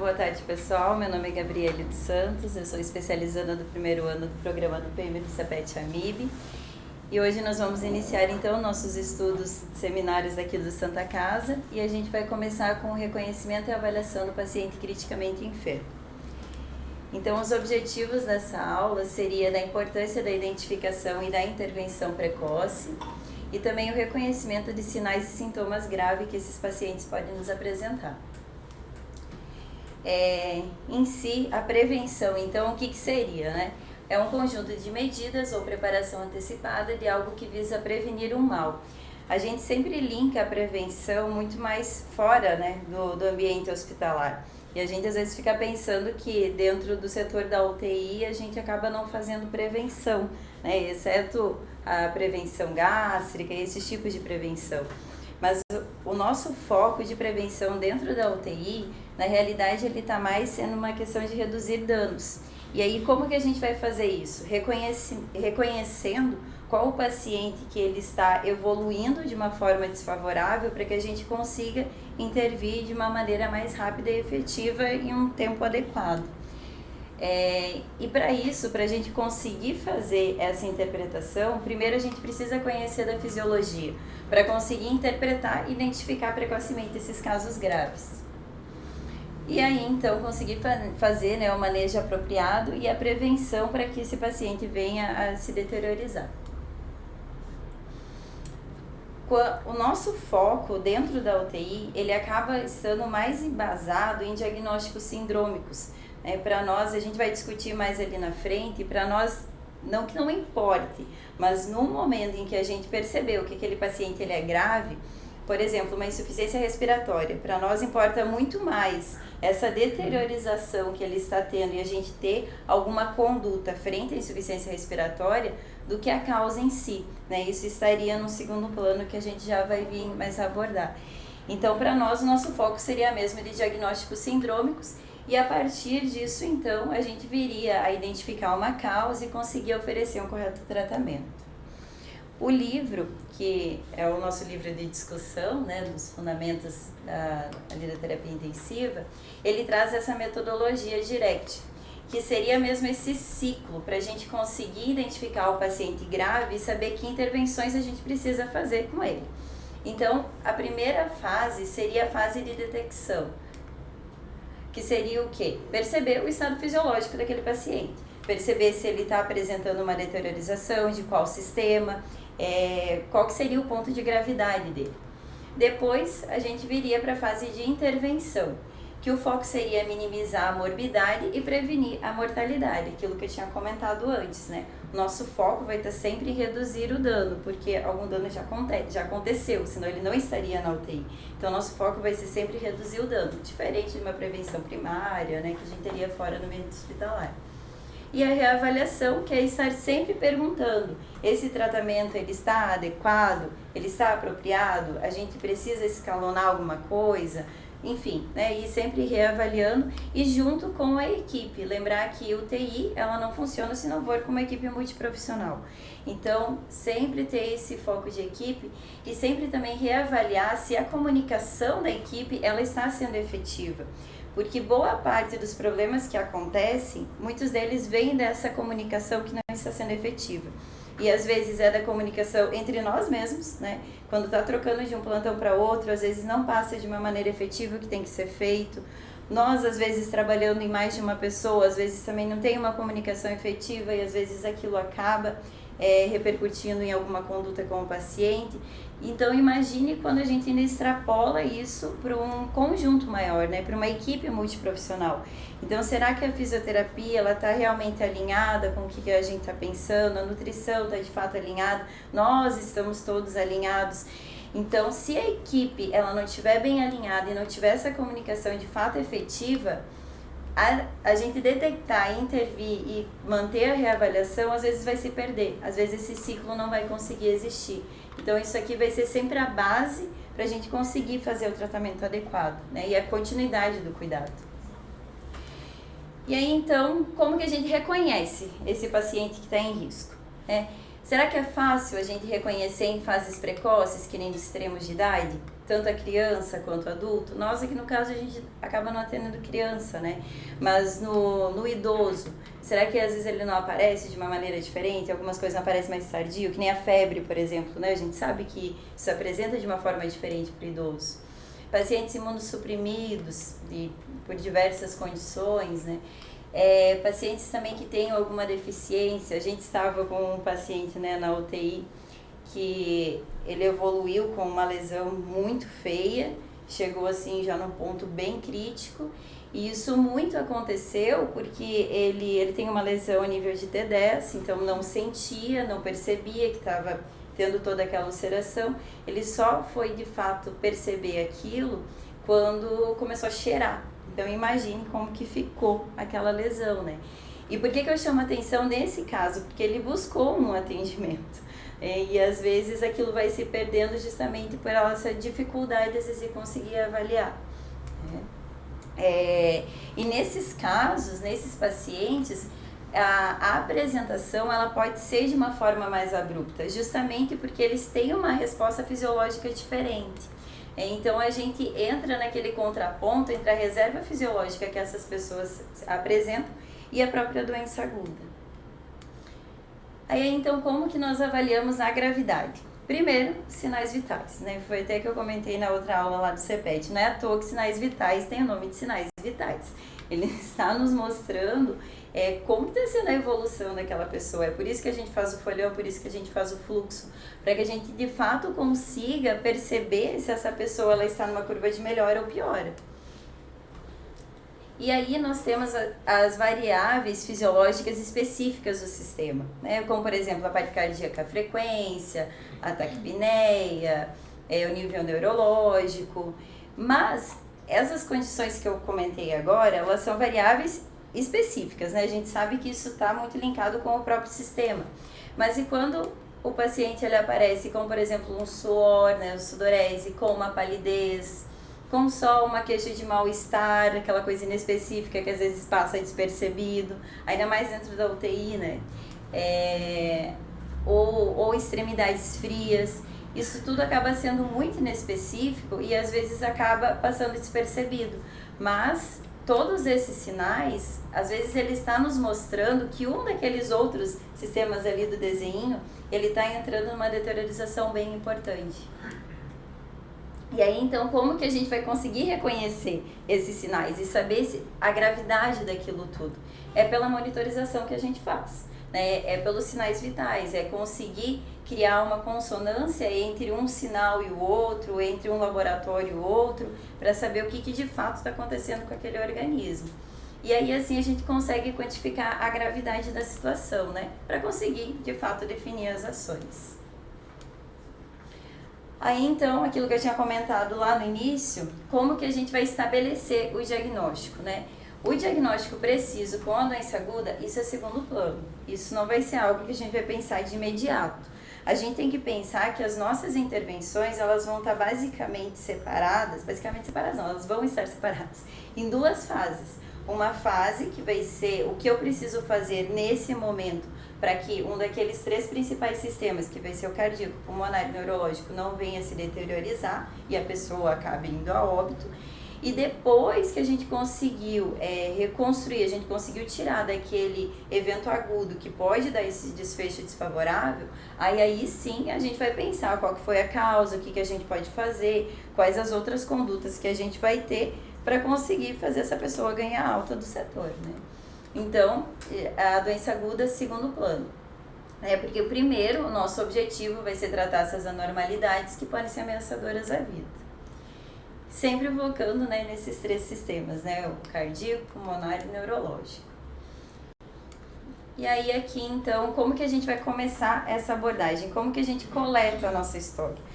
Boa tarde, pessoal. Meu nome é Gabriele dos Santos, eu sou especializanda do primeiro ano do programa do PM do CEPET AMIB. E hoje nós vamos iniciar então nossos estudos seminários aqui do Santa Casa e a gente vai começar com o reconhecimento e avaliação do paciente criticamente enfermo. Então, os objetivos dessa aula seria da importância da identificação e da intervenção precoce e também o reconhecimento de sinais e sintomas graves que esses pacientes podem nos apresentar. Em si, a prevenção, então, o que seria, né? É um conjunto de medidas ou preparação antecipada de algo que visa prevenir um mal. A gente sempre linka a prevenção muito mais fora, né, do ambiente hospitalar. E a gente às vezes fica pensando que dentro do setor da UTI a gente acaba não fazendo prevenção, né, exceto a prevenção gástrica e esses tipos de prevenção. Mas o nosso foco de prevenção dentro da UTI, na realidade, ele está mais sendo uma questão de reduzir danos. E aí, como que a gente vai fazer isso? Reconhecendo qual o paciente que ele está evoluindo de uma forma desfavorável para que a gente consiga intervir de uma maneira mais rápida e efetiva em um tempo adequado. E para isso, para a gente conseguir fazer essa interpretação, primeiro a gente precisa conhecer da fisiologia, para conseguir interpretar e identificar precocemente esses casos graves. E aí, então, conseguir fazer, né, o manejo apropriado e a prevenção para que esse paciente venha a se deteriorizar. O nosso foco dentro da UTI, ele acaba estando mais embasado em diagnósticos sindrômicos. Para nós, a gente vai discutir mais ali na frente, para nós, não que não importe, mas no momento em que a gente percebeu que aquele paciente ele é grave, por exemplo, uma insuficiência respiratória, para nós importa muito mais essa deteriorização que ele está tendo e a gente ter alguma conduta frente à insuficiência respiratória do que a causa em si, né? Isso estaria no segundo plano que a gente já vai vir mais abordar. Então, para nós, o nosso foco seria mesmo de diagnósticos sindrômicos e a partir disso, então, a gente viria a identificar uma causa e conseguir oferecer um correto tratamento. O livro, que é o nosso livro de discussão, né, dos fundamentos da terapia intensiva, ele traz essa metodologia DIRECT, que seria mesmo esse ciclo para a gente conseguir identificar o paciente grave e saber que intervenções a gente precisa fazer com ele. Então, a primeira fase seria a fase de detecção, que seria o quê? Perceber o estado fisiológico daquele paciente, perceber se ele está apresentando uma deteriorização, de qual sistema, qual que seria o ponto de gravidade dele. Depois, a gente viria para a fase de intervenção, que o foco seria minimizar a morbidade e prevenir a mortalidade, aquilo que eu tinha comentado antes, né? Nosso foco vai estar sempre em reduzir o dano, porque algum dano já aconteceu, senão ele não estaria na UTI. Então, nosso foco vai ser sempre reduzir o dano, diferente de uma prevenção primária, né, que a gente teria fora no ambiente hospitalar. E a reavaliação, que é estar sempre perguntando, esse tratamento ele está adequado, ele está apropriado, a gente precisa escalonar alguma coisa, enfim, né, e sempre reavaliando e junto com a equipe. Lembrar que o TI, ela não funciona se não for com uma equipe multiprofissional. Então, sempre ter esse foco de equipe e sempre também reavaliar se a comunicação da equipe, ela está sendo efetiva. Porque boa parte dos problemas que acontecem, muitos deles vêm dessa comunicação que não está sendo efetiva. E às vezes é da comunicação entre nós mesmos, né? Quando está trocando de um plantão para outro, às vezes não passa de uma maneira efetiva o que tem que ser feito. Nós, às vezes, trabalhando em mais de uma pessoa, às vezes também não tem uma comunicação efetiva e às vezes aquilo acaba repercutindo em alguma conduta com o paciente. Então, imagine quando a gente ainda extrapola isso para um conjunto maior, né? Para uma equipe multiprofissional. Então, será que a fisioterapia está realmente alinhada com o que a gente está pensando? A nutrição está de fato alinhada? Nós estamos todos alinhados? Então, se a equipe ela não estiver bem alinhada e não tiver essa comunicação de fato efetiva, a gente detectar, intervir e manter a reavaliação, às vezes vai se perder, às vezes esse ciclo não vai conseguir existir. Então isso aqui vai ser sempre a base para a gente conseguir fazer o tratamento adequado, né? E a continuidade do cuidado. E aí então, como que a gente reconhece esse paciente que está em risco? Será que é fácil a gente reconhecer em fases precoces, que nem nos extremos de idade? Tanto a criança quanto o adulto? Nós aqui no caso a gente acaba não atendendo criança, né? Mas no idoso, será que às vezes ele não aparece de uma maneira diferente? Algumas coisas não aparecem mais tardio, que nem a febre, por exemplo, né? A gente sabe que isso apresenta de uma forma diferente para o idoso. Pacientes imunossuprimidos por diversas condições, né? Pacientes também que têm alguma deficiência. A gente estava com um paciente, né, na UTI que ele evoluiu com uma lesão muito feia, chegou assim já num ponto bem crítico, e isso muito aconteceu porque ele tem uma lesão a nível de T10, então não sentia, não percebia que estava tendo toda aquela ulceração. Ele só foi de fato perceber aquilo quando começou a cheirar. Então imagine como que ficou aquela lesão, né? E por que eu chamo atenção nesse caso? Porque ele buscou um atendimento. E às vezes aquilo vai se perdendo justamente por essa dificuldade às vezes de conseguir avaliar. E nesses casos, nesses pacientes, a apresentação ela pode ser de uma forma mais abrupta, justamente porque eles têm uma resposta fisiológica diferente. Então a gente entra naquele contraponto entre a reserva fisiológica que essas pessoas apresentam e a própria doença aguda. Aí então como que nós avaliamos a gravidade? Primeiro, sinais vitais, né? Foi até que eu comentei na outra aula lá do CPET. Não é à toa que sinais vitais tem o nome de sinais vitais. Ele está nos mostrando como está sendo a evolução daquela pessoa. É por isso que a gente faz o folhão, por isso que a gente faz o fluxo, para que a gente de fato consiga perceber se essa pessoa ela está numa curva de melhora ou piora. E aí nós temos as variáveis fisiológicas específicas do sistema, né? Como por exemplo a parte cardíaca, a frequência, a taquipneia, o nível neurológico. Mas essas condições que eu comentei agora, elas são variáveis específicas, né? A gente sabe que isso está muito linkado com o próprio sistema. Mas e quando o paciente ele aparece com, por exemplo, um suor, né, sudorese, com uma palidez, com só uma queixa de mal-estar, aquela coisa inespecífica que às vezes passa despercebido, ainda mais dentro da UTI, né? Ou extremidades frias, isso tudo acaba sendo muito inespecífico e às vezes acaba passando despercebido. Mas todos esses sinais, às vezes ele está nos mostrando que um daqueles outros sistemas ali do desenho, ele está entrando numa deteriorização bem importante. E aí, então, como que a gente vai conseguir reconhecer esses sinais e saber a gravidade daquilo tudo? É pela monitorização que a gente faz, né? É pelos sinais vitais, é conseguir criar uma consonância entre um sinal e o outro, entre um laboratório e o outro, para saber o que de fato está acontecendo com aquele organismo. E aí, assim, a gente consegue quantificar a gravidade da situação, né? Para conseguir, de fato, definir as ações. Aí, então, aquilo que eu tinha comentado lá no início, como que a gente vai estabelecer o diagnóstico, né? O diagnóstico preciso com a doença aguda, isso é segundo plano. Isso não vai ser algo que a gente vai pensar de imediato. A gente tem que pensar que as nossas intervenções, elas vão estar basicamente separadas não, elas vão estar separadas em duas fases. Uma fase que vai ser o que eu preciso fazer nesse momento para que um daqueles três principais sistemas, que vai ser o cardíaco, pulmonar e neurológico, não venha se deteriorizar e a pessoa acabe indo a óbito. E depois que a gente conseguiu reconstruir, a gente conseguiu tirar daquele evento agudo que pode dar esse desfecho desfavorável, aí sim a gente vai pensar qual que foi a causa, o que a gente pode fazer, quais as outras condutas que a gente vai ter para conseguir fazer essa pessoa ganhar alta do setor, né? Então, a doença aguda, segundo plano. Porque primeiro, o nosso objetivo vai ser tratar essas anormalidades que podem ser ameaçadoras à vida. Sempre focando, né, nesses três sistemas, né? O cardíaco, pulmonar e neurológico. E aí aqui, então, como que a gente vai começar essa abordagem? Como que a gente coleta a nossa história?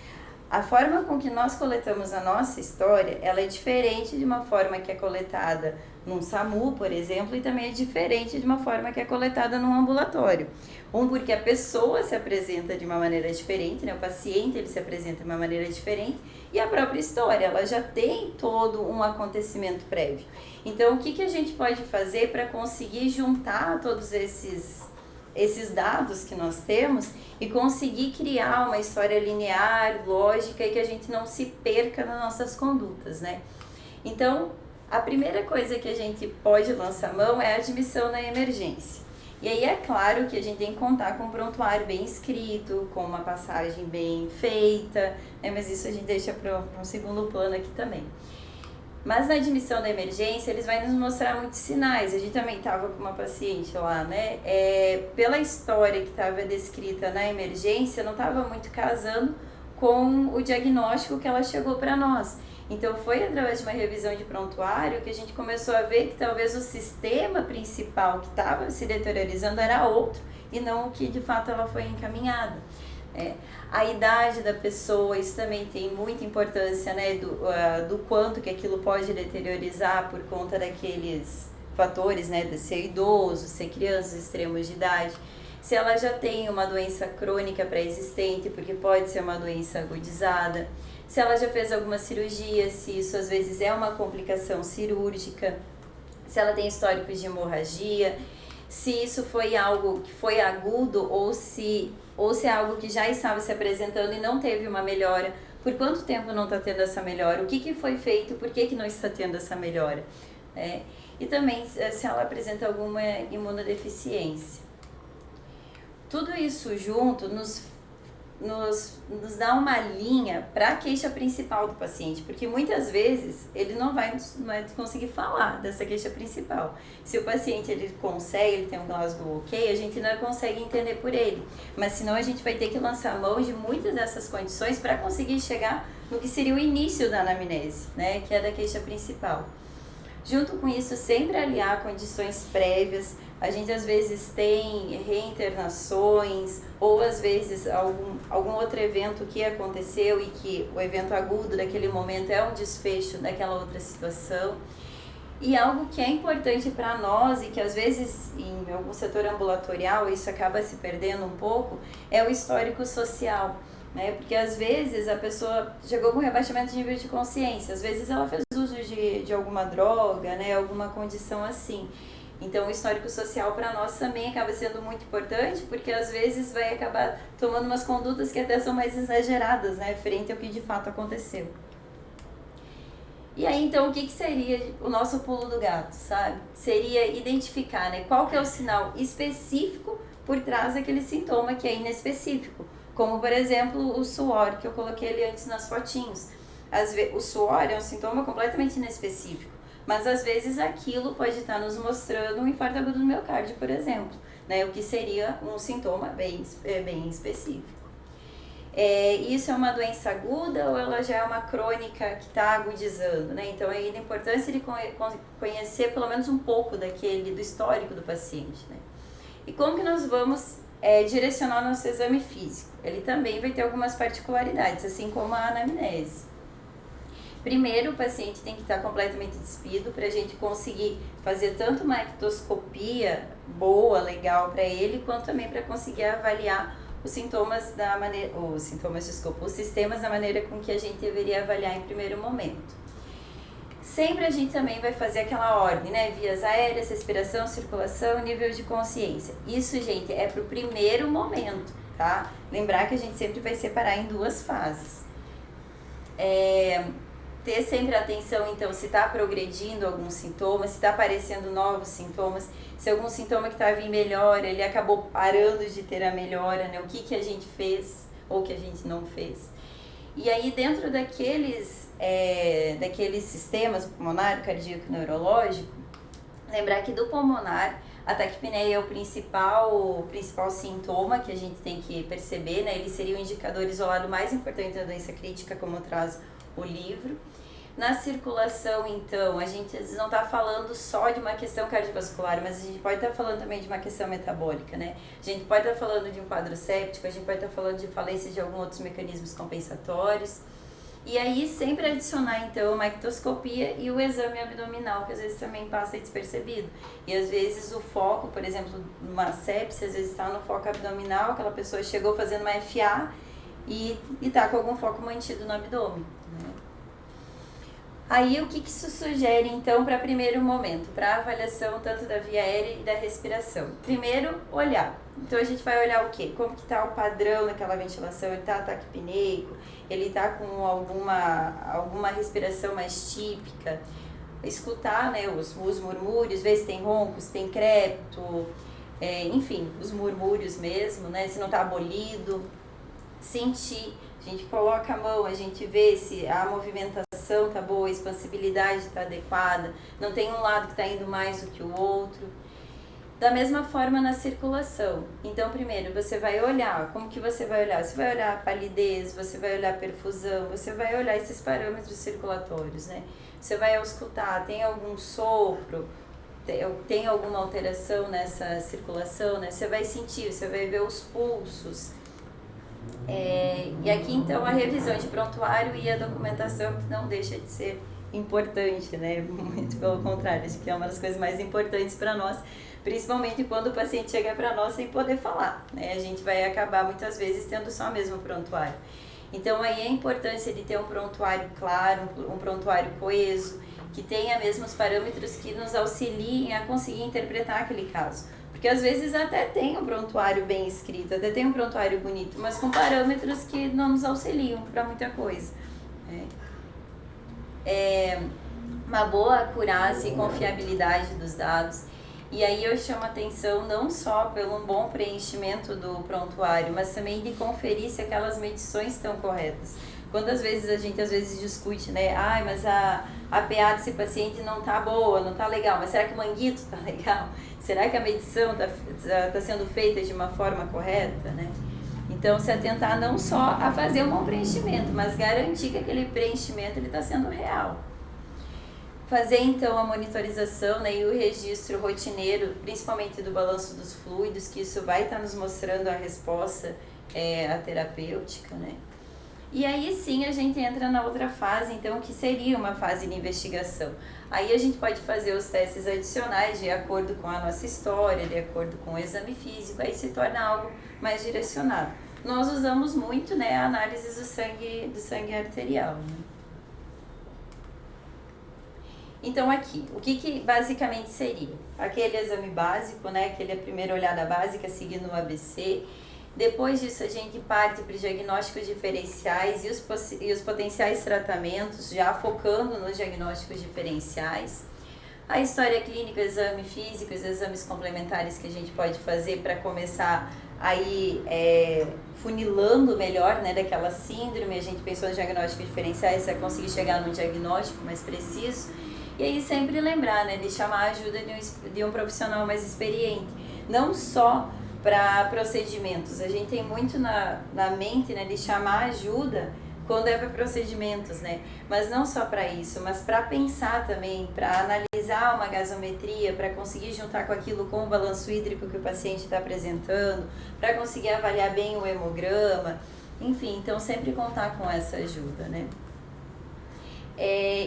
A forma com que nós coletamos a nossa história, ela é diferente de uma forma que é coletada num SAMU, por exemplo, e também é diferente de uma forma que é coletada num ambulatório. Porque a pessoa se apresenta de uma maneira diferente, né? O paciente ele se apresenta de uma maneira diferente, e a própria história, ela já tem todo um acontecimento prévio. Então, o que a gente pode fazer para conseguir juntar todos esses esses dados que nós temos e conseguir criar uma história linear, lógica e que a gente não se perca nas nossas condutas, né? Então, a primeira coisa que a gente pode lançar mão é a admissão na emergência. E aí é claro que a gente tem que contar com um prontuário bem escrito, com uma passagem bem feita, né? Mas isso a gente deixa para um segundo plano aqui também. Mas na admissão da emergência, eles vão nos mostrar muitos sinais. A gente também estava com uma paciente lá, né? Pela história que estava descrita na emergência, não estava muito casando com o diagnóstico que ela chegou para nós. Então, foi através de uma revisão de prontuário que a gente começou a ver que talvez o sistema principal que estava se deteriorando era outro e não o que de fato ela foi encaminhada. A idade da pessoa, isso também tem muita importância, né, do quanto que aquilo pode deteriorizar por conta daqueles fatores, né, de ser idoso, ser criança, extremos de idade. Se ela já tem uma doença crônica pré-existente, porque pode ser uma doença agudizada. Se ela já fez alguma cirurgia, se isso às vezes é uma complicação cirúrgica. Se ela tem históricos de hemorragia. Se isso foi algo que foi agudo ou se é algo que já estava se apresentando e não teve uma melhora. Por quanto tempo não está tendo essa melhora? O que foi feito? Por que não está tendo essa melhora? E também se ela apresenta alguma imunodeficiência. Tudo isso junto nos dá uma linha para a queixa principal do paciente, porque muitas vezes ele não vai conseguir falar dessa queixa principal. Se o paciente ele consegue, ele tem um Glasgow ok, a gente não consegue entender por ele, mas senão a gente vai ter que lançar mão de muitas dessas condições para conseguir chegar no que seria o início da anamnese, né, que é da queixa principal. Junto com isso, sempre aliar condições prévias. A gente às vezes tem reinternações ou às vezes algum outro evento que aconteceu e que o evento agudo daquele momento é um desfecho daquela outra situação. E algo que é importante para nós e que às vezes em algum setor ambulatorial isso acaba se perdendo um pouco, é o histórico social, né? Porque às vezes a pessoa chegou com rebaixamento de nível de consciência, às vezes ela fez uso de alguma droga, né? Alguma condição assim. Então, o histórico social para nós também acaba sendo muito importante, porque às vezes vai acabar tomando umas condutas que até são mais exageradas, né, frente ao que de fato aconteceu. E aí, então, o que seria o nosso pulo do gato, sabe? Seria identificar, né, qual que é o sinal específico por trás daquele sintoma que é inespecífico. Como, por exemplo, o suor, que eu coloquei ali antes nas fotinhos. O suor é um sintoma completamente inespecífico. Mas às vezes aquilo pode estar nos mostrando um infarto agudo do miocárdio, por exemplo, né? O que seria um sintoma bem específico. Isso é uma doença aguda ou ela já é uma crônica que está agudizando, né? Então é da importância de conhecer pelo menos um pouco do histórico do paciente, né? E como que nós vamos direcionar o nosso exame físico? Ele também vai ter algumas particularidades, assim como a anamnese. Primeiro, o paciente tem que estar completamente despido para a gente conseguir fazer tanto uma ectoscopia boa, legal para ele, quanto também para conseguir avaliar os sistemas da maneira com que a gente deveria avaliar em primeiro momento. Sempre a gente também vai fazer aquela ordem, né? Vias aéreas, respiração, circulação, nível de consciência. Isso, gente, é para o primeiro momento, tá? Lembrar que a gente sempre vai separar em duas fases. Ter sempre atenção, então, se está progredindo algum sintoma, se está aparecendo novos sintomas, se algum sintoma que estava em melhora, ele acabou parando de ter a melhora, né? O que a gente fez ou que a gente não fez. E aí, dentro daqueles sistemas, o pulmonar, o cardíaco e neurológico, lembrar que do pulmonar, a taquipneia é o principal sintoma que a gente tem que perceber, né? Ele seria o indicador isolado mais importante da doença crítica, como traz o livro. Na circulação, então, a gente não está falando só de uma questão cardiovascular, mas a gente pode estar falando também de uma questão metabólica, né? A gente pode estar falando de um quadro séptico, a gente pode estar falando de falência de alguns outros mecanismos compensatórios. E aí, sempre adicionar, então, uma ectoscopia e o exame abdominal, que às vezes também passa despercebido. E às vezes o foco, por exemplo, numa sepse, às vezes está no foco abdominal, aquela pessoa chegou fazendo uma FA e está com algum foco mantido no abdômen, né? Aí, o que isso sugere, então, para primeiro momento? Para avaliação tanto da via aérea e da respiração. Primeiro, olhar. Então, a gente vai olhar o quê? Como que está o padrão daquela ventilação? Ele está taquipneico? Ele está com alguma respiração mais típica? Escutar, né, os murmúrios, ver se tem ronco, se tem crepito, enfim, os murmúrios mesmo, né? Se não está abolido. Sentir. A gente coloca a mão, a gente vê se a movimentação tá boa, a expansibilidade está adequada, não tem um lado que está indo mais do que o outro. Da mesma forma na circulação. Então, primeiro, você vai olhar. Como que você vai olhar? Você vai olhar a palidez, você vai olhar a perfusão, você vai olhar esses parâmetros circulatórios, né? Você vai auscultar, tem algum sopro, tem alguma alteração nessa circulação, né? Você vai sentir, você vai ver os pulsos. E aqui então a revisão de prontuário e a documentação, que não deixa de ser importante, né? Muito pelo contrário, acho que é uma das coisas mais importantes para nós, principalmente quando o paciente chega para nós sem poder falar, né? A gente vai acabar muitas vezes tendo só mesmo o prontuário. Então aí a importância de ter um prontuário claro, um prontuário coeso, que tenha mesmo os parâmetros que nos auxiliem a conseguir interpretar aquele caso. Porque às vezes até tem um prontuário bem escrito, até tem um prontuário bonito, mas com parâmetros que não nos auxiliam para muita coisa. Uma boa acurácia e confiabilidade dos dados. E aí eu chamo a atenção não só pelo bom preenchimento do prontuário, mas também de conferir se aquelas medições estão corretas. Quantas vezes a gente discute, né? Mas a PA desse paciente não tá boa, não tá legal, mas será que o manguito tá legal? Será que a medição tá sendo feita de uma forma correta, né? Então, se atentar não só a fazer um bom preenchimento, mas garantir que aquele preenchimento está sendo real. Fazer, então, a monitorização, né, e o registro rotineiro, principalmente do balanço dos fluidos, que isso vai estar nos mostrando a resposta à terapêutica, né? E aí sim a gente entra na outra fase, então, que seria uma fase de investigação. Aí a gente pode fazer os testes adicionais de acordo com a nossa história, de acordo com o exame físico, aí se torna algo mais direcionado. Nós usamos muito, né, a análise do sangue arterial, né? Então aqui, o que basicamente seria? Aquele exame básico, né, aquele primeira olhada básica seguindo o ABC. Depois disso a gente parte para os diagnósticos diferenciais e os potenciais tratamentos, já focando nos diagnósticos diferenciais. A história clínica, o exame físico, os exames complementares que a gente pode fazer para começar aí funilando melhor, né, daquela síndrome. A gente pensou nos diagnósticos diferenciais para conseguir chegar num diagnóstico mais preciso. E aí sempre lembrar, né, de chamar a ajuda de um profissional mais experiente. Não só para procedimentos, a gente tem muito na mente, né, de chamar ajuda quando é para procedimentos, né? Mas não só para isso, mas para pensar também, para analisar uma gasometria, para conseguir juntar com aquilo com o balanço hídrico que o paciente está apresentando, para conseguir avaliar bem o hemograma, enfim, então sempre contar com essa ajuda, né?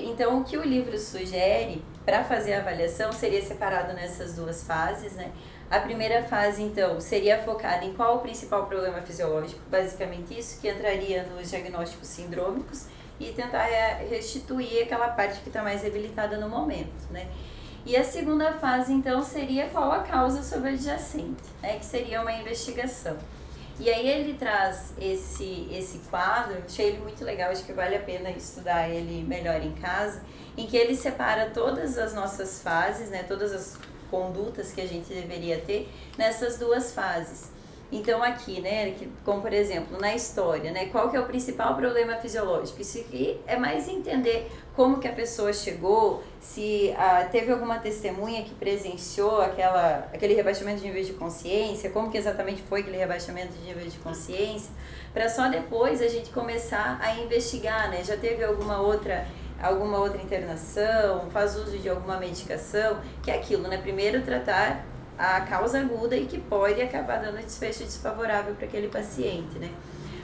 Então, o que o livro sugere para fazer a avaliação seria separado nessas duas fases, né? A primeira fase, então, seria focada em qual o principal problema fisiológico, basicamente isso, que entraria nos diagnósticos sindrômicos, e tentar restituir aquela parte que está mais debilitada no momento, né? E a segunda fase, então, seria qual a causa subjacente, né? Que seria uma investigação. E aí ele traz esse quadro, achei ele muito legal, acho que vale a pena estudar ele melhor em casa, em que ele separa todas as nossas fases, né, todas as condutas que a gente deveria ter nessas duas fases. Então aqui, né, como por exemplo, na história, né, qual que é o principal problema fisiológico? Isso aqui é mais entender como que a pessoa chegou, se teve alguma testemunha que presenciou aquele rebaixamento de nível de consciência, como que exatamente foi aquele rebaixamento de nível de consciência, para só depois a gente começar a investigar, né, já teve alguma outra internação, faz uso de alguma medicação, que é aquilo, né, primeiro tratar a causa aguda e que pode acabar dando desfecho desfavorável para aquele paciente, né?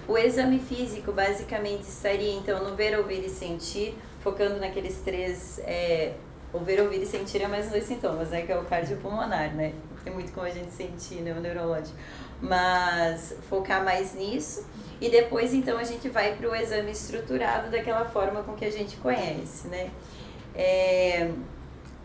O exame físico basicamente estaria então no ver, ouvir e sentir, focando naqueles três, o ver, ouvir e sentir é mais um dos sintomas, né? Que é o cardiopulmonar, né? Tem muito como a gente sentir, né? O neurológico. mas focar mais nisso. E depois, então, a gente vai para o exame estruturado daquela forma com que a gente conhece, né?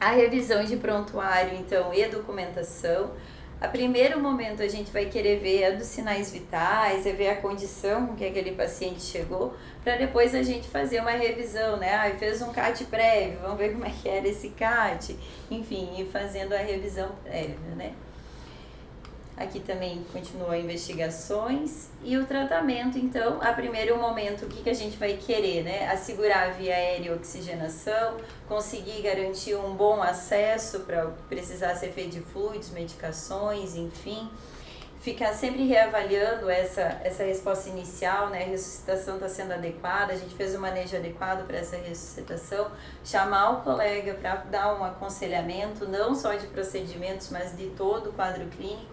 A revisão de prontuário, então, e documentação. A primeiro momento a gente vai querer ver a dos sinais vitais, é ver a condição com que aquele paciente chegou, para depois a gente fazer uma revisão, né? Fez um CAT prévio, vamos ver como é que era esse CAT, enfim, ir fazendo a revisão prévia, né? Aqui também continua investigações e o tratamento, então, a primeiro momento, o que a gente vai querer, né? Assegurar a via aérea e oxigenação, conseguir garantir um bom acesso para precisar ser feito de fluidos, medicações, enfim. Ficar sempre reavaliando essa resposta inicial, né? A ressuscitação está sendo adequada, a gente fez um manejo adequado para essa ressuscitação, chamar o colega para dar um aconselhamento, não só de procedimentos, mas de todo o quadro clínico.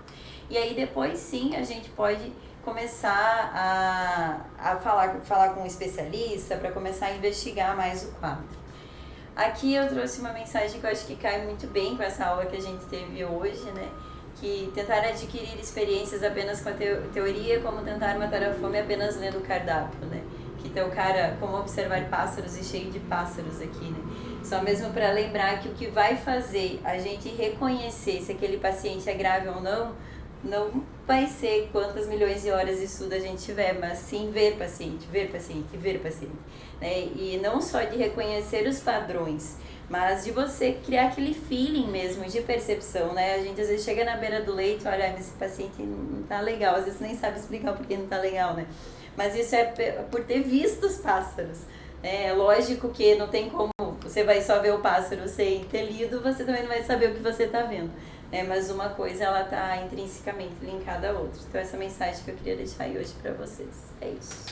E aí depois sim a gente pode começar a falar com um especialista para começar a investigar mais o quadro. Aqui eu trouxe uma mensagem que eu acho que cai muito bem com essa aula que a gente teve hoje, né? Que tentar adquirir experiências apenas com a teoria, como tentar matar a fome apenas lendo o cardápio, né? Que tem o cara, como observar pássaros e cheio de pássaros aqui, né? Só mesmo para lembrar que o que vai fazer a gente reconhecer se aquele paciente é grave ou não vai ser quantas milhões de horas de estudo a gente tiver, mas sim ver paciente, né? E não só de reconhecer os padrões, mas de você criar aquele feeling mesmo de percepção, né? A gente às vezes chega na beira do leito, olha, esse paciente não tá legal, às vezes nem sabe explicar por que não tá legal, né? Mas isso é por ter visto os pássaros. É lógico que não tem como você vai só ver o pássaro sem ter lido, você também não vai saber o que você tá vendo. Mas uma coisa ela está intrinsecamente linkada à outra. Então essa mensagem que eu queria deixar aí hoje para vocês. É isso.